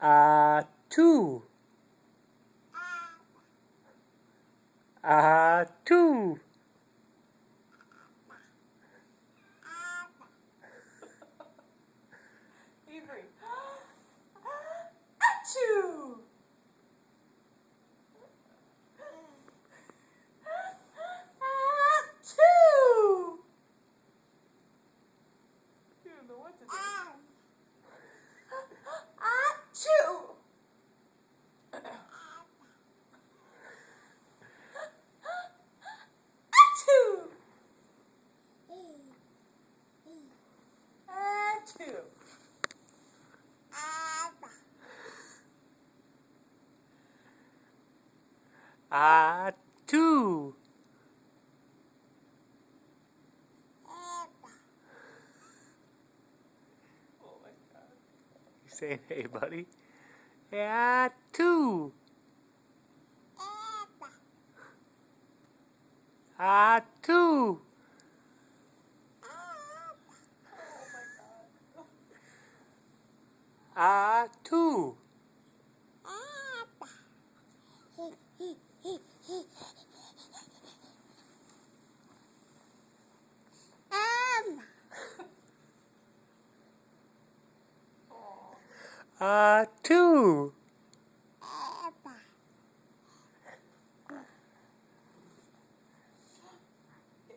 Two. Two. Avery. Achoo! Achoo! You don't know what to do. Achoo! Achoo! Achoo! Two. Oh my God. You saying, hey, buddy? Yeah, two. Two. Two. Two.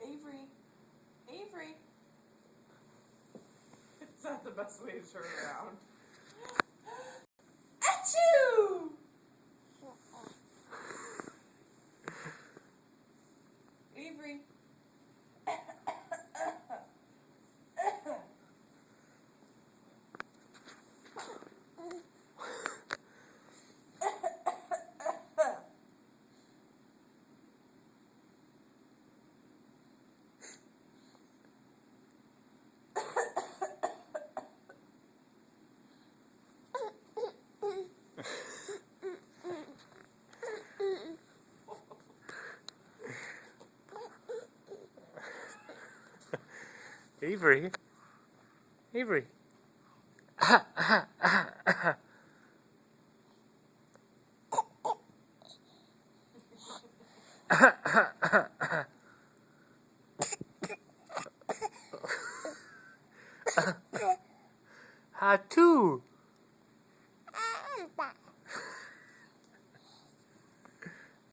Avery. Avery. It's not the best way to turn around. Achoo! Avery. Avery. Avery.